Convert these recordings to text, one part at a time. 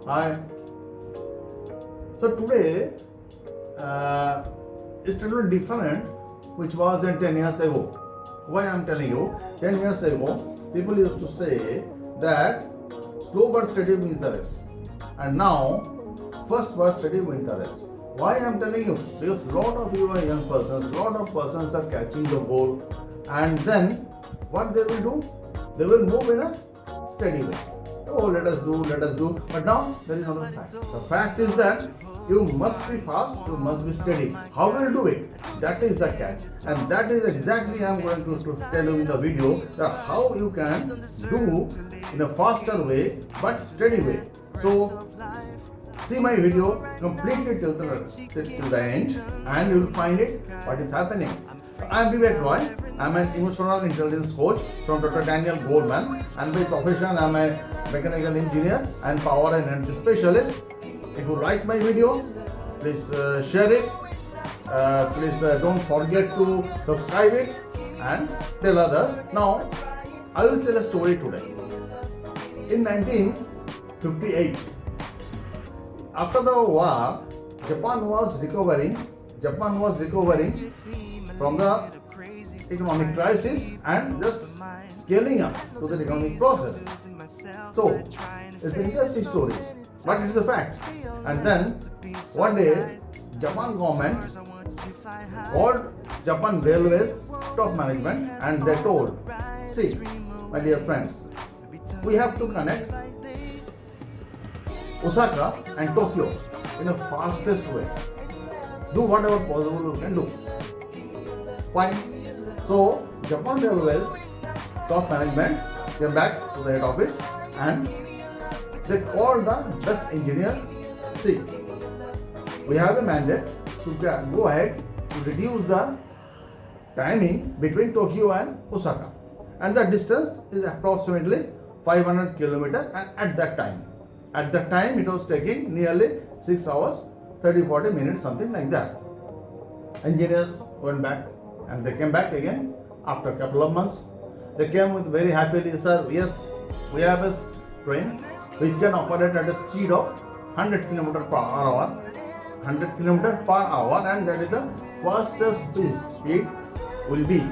Hi. So today is totally different, which was in 10 years ago. Why I am telling you? 10 years ago, people used to say that slow but steady wins the race, and now first but steady wins the race. Why I am telling you? Because lot of you are young persons, lot of persons are catching the goal, and then what they will do? They will move in a steady way. Oh, let us do. But now there is another fact. The fact is that you must be fast, you must be steady. How will you do it? That is the catch. And that is exactly I am going to tell you in the video, that how you can do in a faster way but steady way. So see my video completely till the end, and you will find it what is happening. I am Vivek Roy. I am an emotional intelligence coach from Dr. Daniel Goldman, and by profession I am a mechanical engineer and power and energy specialist. If you like my video, please share it. Please don't forget to subscribe it and tell others. Now, I will tell a story today. In 1958, after the war, Japan was recovering from the economic crisis and just scaling up to the economic process. So, it's an interesting story, but it's a fact. And then, one day, Japan government called Japan Railways top management, and they told, see, my dear friends, we have to connect Osaka and Tokyo in a fastest way. Do whatever possible you can do. Fine. So, Japan Railways top management came back to the head office and they called the best engineers. See, we have a mandate to go ahead to reduce the timing between Tokyo and Osaka, and the distance is approximately 500 kilometers. And at that time it was taking nearly 6 hours 30-40 minutes, something like that. Engineers went back and they came back again after a couple of months. They came with very happily, sir, yes, we have a train which can operate at a speed of 100 km per hour, and that is the fastest speed will be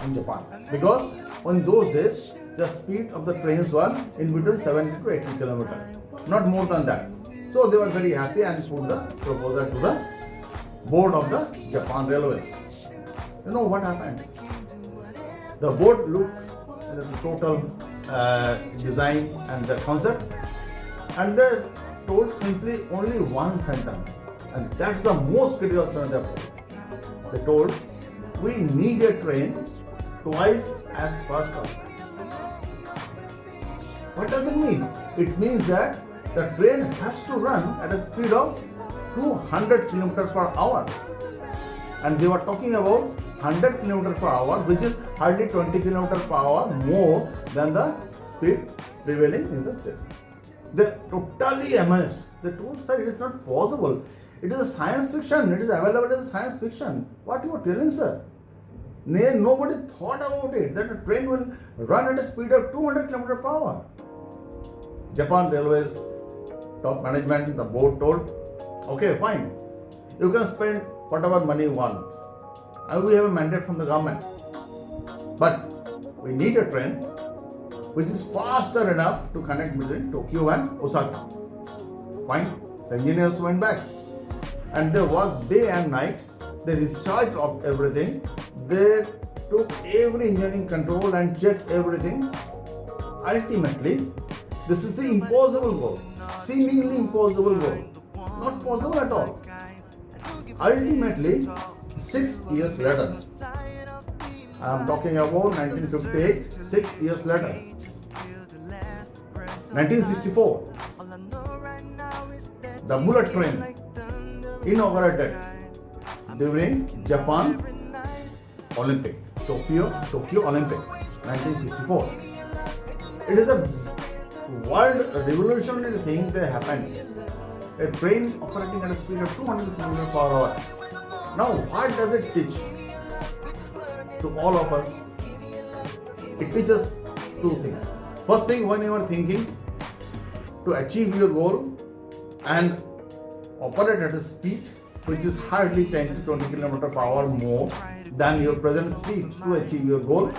in Japan, because in those days the speed of the trains were in between 70 to 80 km, not more than that. So they were very happy and put the proposal to the board of the Japan Railways. You know what happened? The board looked at the total design and the concept, and they told simply only one sentence, and that's the most critical sentence. They told, we need a train twice as fast as. What does it mean? It means that the train has to run at a speed of 200 km per hour. And they were talking about 100 km per hour, which is hardly 20 km per hour more than the speed prevailing in the station. They totally amazed. They told, sir, it is not possible. It is a science fiction. It is available as a science fiction. What you are telling, sir? Nobody thought about it, that a train will run at a speed of 200 km per hour. Japan Railways top management, the board told, okay, fine, you can spend whatever money you want. And we have a mandate from the government. But we need a train which is faster enough to connect between Tokyo and Osaka. Fine. The engineers went back and they worked day and night. They researched of everything. They took every engineering control and checked everything. Ultimately, this is the impossible goal. Seemingly impossible goal. Not possible at all. Ultimately, 6 years later, I am talking about 1958, 6 years later, 1964, the bullet train inaugurated during Japan Olympic, Tokyo Olympic, 1964. It is a world revolutionary thing that happened. A train operating at a speed of 200 km per hour. Now, what does it teach to all of us? It teaches two things. First thing, when you are thinking to achieve your goal, and operate at a speed which is hardly 10 to 20 km per hour more than your present speed to achieve your goal,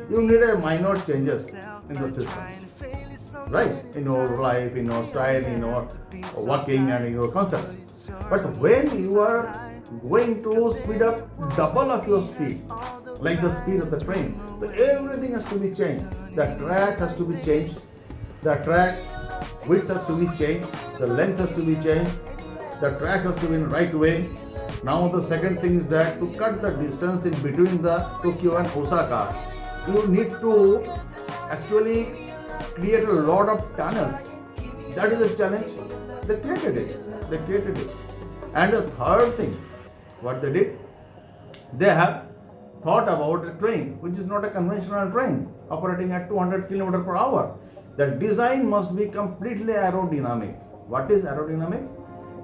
you need a minor changes in the systems, right? In your life, in your style, in your working and in your concept. But when you are going to speed up double of your speed, like the speed of the train, so everything has to be changed. The track has to be changed. The track width has to be changed. The length has to be changed. The track has to be in right way. Now the second thing is that to cut the distance in between the Tokyo and Osaka, you need to actually create a lot of tunnels. That is a challenge. They created it. And the third thing, what they did, they have thought about a train which is not a conventional train operating at 200 km per hour. The design must be completely aerodynamic. What is aerodynamic?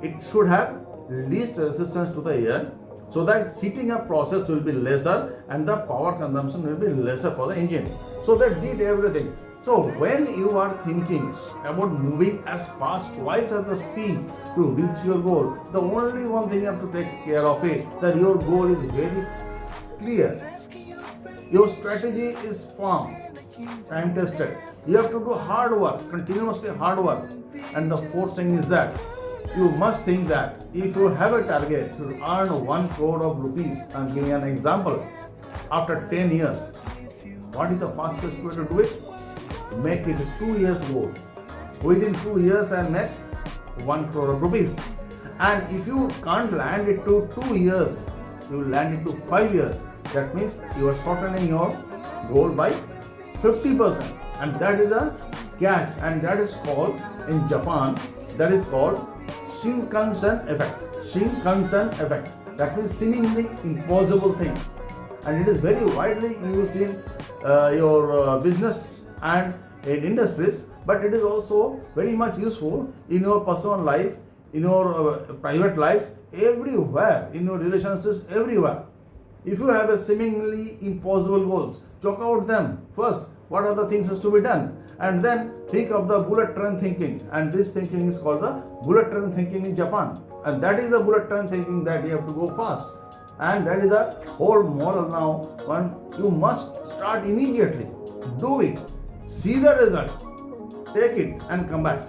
It should have least resistance to the air so that heating up process will be lesser and the power consumption will be lesser for the engine. So they did everything. So when you are thinking about moving as fast, twice as the speed to reach your goal, the only one thing you have to take care of it, that your goal is very clear. Your strategy is firm, time tested. You have to do hard work, continuously hard work. And the fourth thing is that you must think that if you have a target to earn 1 crore of rupees, I'm giving an example, after 10 years, what is the fastest way to do it? Make it a 2 years goal. Within 2 years I make 1 crore of rupees. And if you can't land it to 2 years, you land it to 5 years. That means you are shortening your goal by 50%. And that is a cash, and that is called, in Japan, that is called Shinkansen effect. Shinkansen effect. That means seemingly impossible things. And it is very widely used in your business and in industries, but it is also very much useful in your personal life, in your private lives, everywhere, in your relationships, everywhere. If you have a seemingly impossible goals, chalk out them first. What are the things has to be done? And then think of the bullet train thinking. And this thinking is called the bullet train thinking in Japan. And that is the bullet train thinking, that you have to go fast. And that is the whole moral now. One, you must start immediately. Do it. See the result. Take it and come back.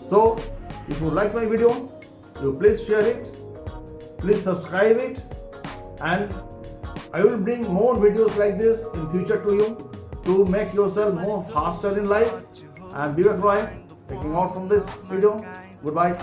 So, if you like my video, you please share it. Please subscribe it. And I will bring more videos like this in future to you to make yourself more faster in life. I am Bibek Roy, taking out from this video. Goodbye.